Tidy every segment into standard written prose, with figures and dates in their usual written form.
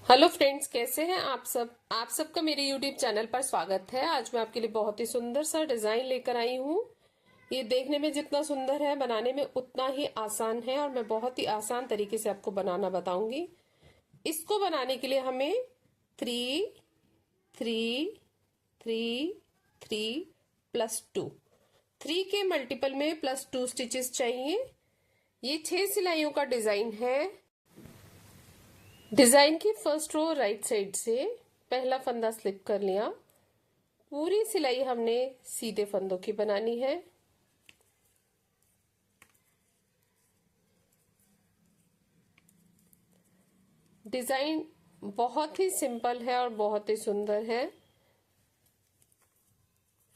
Hello friends, कैसे हैं आप सब। आप सबका मेरे यूट्यूब चैनल पर स्वागत है। आज मैं आपके लिए बहुत ही सुंदर सा डिजाइन लेकर आई हूँ। ये देखने में जितना सुंदर है, बनाने में उतना ही आसान है और मैं बहुत ही आसान तरीके से आपको बनाना बताऊंगी। इसको बनाने के लिए हमें 3 3 3 3 +2 3 के मल्टीपल में +2 स्टिचेस चाहिए। ये 6 सिलाइयों का डिजाइन है। डिजाइन की फर्स्ट रो राइट साइड से पहला फंदा स्लिप कर लिया। पूरी सिलाई हमने सीधे फंदों की बनानी है। डिजाइन बहुत ही सिंपल है और बहुत ही सुंदर है।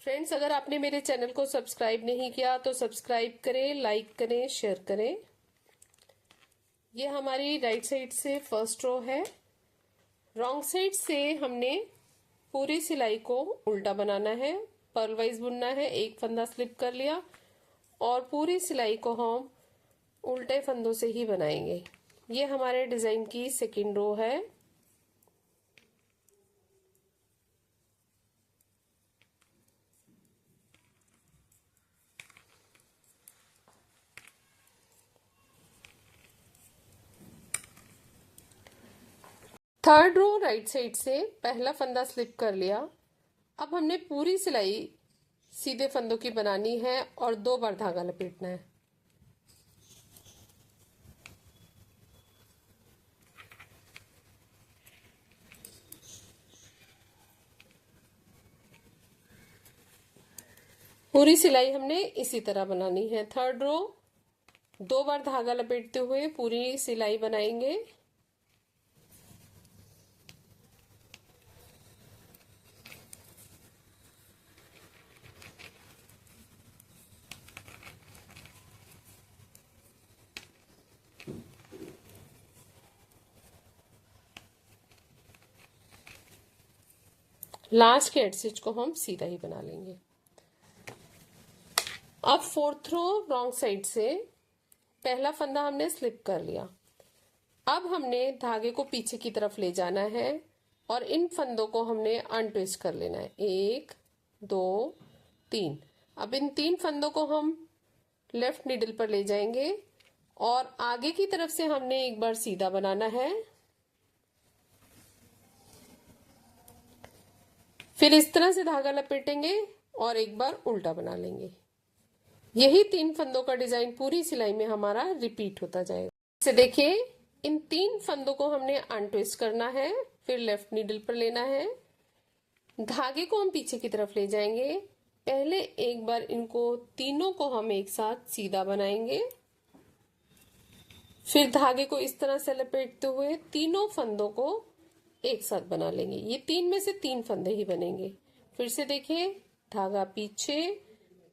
फ्रेंड्स, अगर आपने मेरे चैनल को सब्सक्राइब नहीं किया तो सब्सक्राइब करें, लाइक करें, शेयर करें। ये हमारी राइट साइड से फर्स्ट रो है। रॉन्ग साइड से हमने पूरी सिलाई को उल्टा बनाना है, पर्ल वाइज बुनना है। एक फंदा स्लिप कर लिया और पूरी सिलाई को हम उल्टे फंदों से ही बनाएंगे। ये हमारे डिजाइन की सेकंड रो है। थर्ड रो राइट साइड से पहला फंदा स्लिप कर लिया। अब हमने पूरी सिलाई सीधे फंदों की बनानी है और 2 बार धागा लपेटना है। पूरी सिलाई हमने इसी तरह बनानी है। थर्ड रो 2 बार धागा लपेटते हुए पूरी सिलाई बनाएंगे। लास्ट के एड स्टिच को हम सीधा ही बना लेंगे। अब फोर्थ रो रॉन्ग साइड से पहला फंदा हमने स्लिप कर लिया। अब हमने धागे को पीछे की तरफ ले जाना है और इन फंदों को हमने अनट्विस्ट कर लेना है। 1 2 3। अब इन 3 फंदों को हम लेफ्ट नीडल पर ले जाएंगे और आगे की तरफ से हमने एक बार सीधा बनाना है, फिर इस तरह से धागा लपेटेंगे और एक बार उल्टा बना लेंगे। यही 3 फंदों का डिजाइन पूरी सिलाई में हमारा रिपीट होता जाएगा। इसे देखिए, इन 3 फंदों को हमने अनट्विस्ट करना है, फिर लेफ्ट नीडल पर लेना है, धागे को हम पीछे की तरफ ले जाएंगे। पहले एक बार इनको तीनों को हम एक साथ सीधा बनाएंगे, फिर धागे को इस तरह से लपेटते हुए तीनों फंदों को एक साथ बना लेंगे। ये 3 में से 3 फंदे ही बनेंगे। फिर से देखिए, धागा पीछे,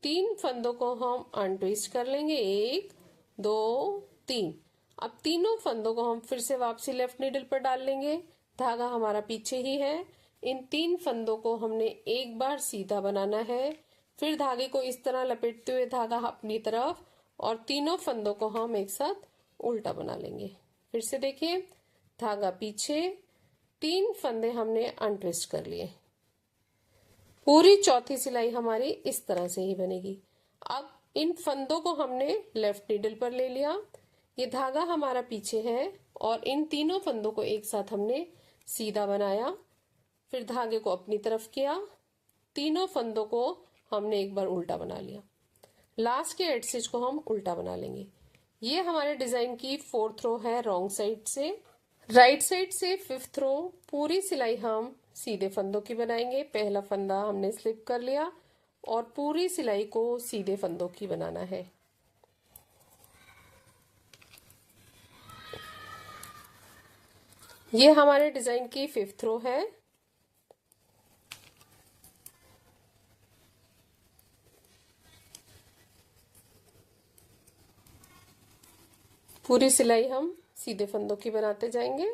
3 फंदों को हम अनट्विस्ट कर लेंगे। 1 2 3। अब तीनों फंदों को हम फिर से वापसी लेफ्ट नीडल पर डाल लेंगे। धागा हमारा पीछे ही है। इन 3 फंदों को हमने एक बार सीधा बनाना है, फिर धागे को इस तरह लपेटते हुए धागा अपनी तरफ और तीनों फंदों को हम एक साथ उल्टा बना लेंगे। फिर से देखिए, धागा पीछे, 3 फंदे हमने अनट्विस्ट कर लिए। पूरी चौथी सिलाई हमारी इस तरह से ही बनेगी। अब इन फंदों को हमने लेफ्ट नीडल पर ले लिया। ये धागा हमारा पीछे है और इन तीनों फंदों को एक साथ हमने सीधा बनाया, फिर धागे को अपनी तरफ किया, तीनों फंदों को हमने एक बार उल्टा बना लिया। लास्ट के एड स्टिच को हम उल्टा बना लेंगे। ये हमारे डिजाइन की फोर्थ रो है रॉन्ग साइड से। राइट साइड से फिफ्थ रो पूरी सिलाई हम सीधे फंदों की बनाएंगे। पहला फंदा हमने स्लिप कर लिया और पूरी सिलाई को सीधे फंदों की बनाना है। ये हमारे डिजाइन की फिफ्थ रो है। पूरी सिलाई हम सीधे फंदों की बनाते जाएंगे।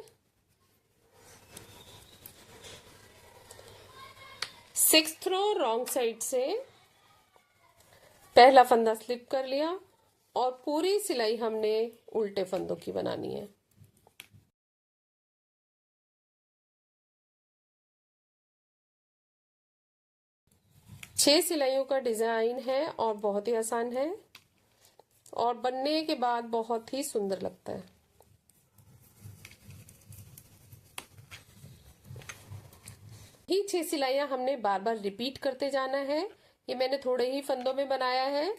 सिक्स्थ रो रॉन्ग साइड से पहला फंदा स्लिप कर लिया और पूरी सिलाई हमने उल्टे फंदों की बनानी है। 6 सिलाइयों का डिजाइन है और बहुत ही आसान है और बनने के बाद बहुत ही सुंदर लगता है। ही 6 सिलाइयां हमने बार बार रिपीट करते जाना है। ये मैंने थोड़े ही फंदों में बनाया है।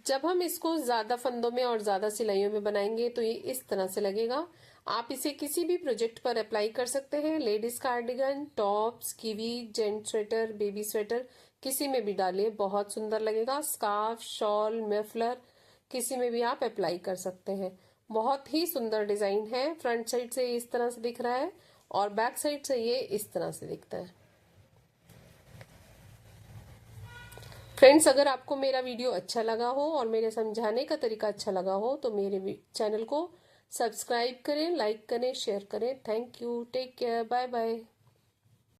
जब हम इसको ज्यादा फंदों में और ज्यादा सिलाइयों में बनाएंगे तो ये इस तरह से लगेगा। आप इसे किसी भी प्रोजेक्ट पर अप्लाई कर सकते हैं। लेडीज कार्डिगन, टॉप्स, कीवी, जेंट स्वेटर, बेबी स्वेटर, किसी में भी डालिए, बहुत सुंदर लगेगा। स्कार्फ, शॉल, मफलर, किसी में भी आप अप्लाई कर सकते हैं। बहुत ही सुंदर डिजाइन है। फ्रंट साइड से इस तरह से दिख रहा है और बैक साइड से ये इस तरह से दिखता है। फ्रेंड्स, अगर आपको मेरा वीडियो अच्छा लगा हो और मेरे समझाने का तरीका अच्छा लगा हो तो मेरे चैनल को सब्सक्राइब करें, लाइक करें, शेयर करें। Thank you, take care, bye bye.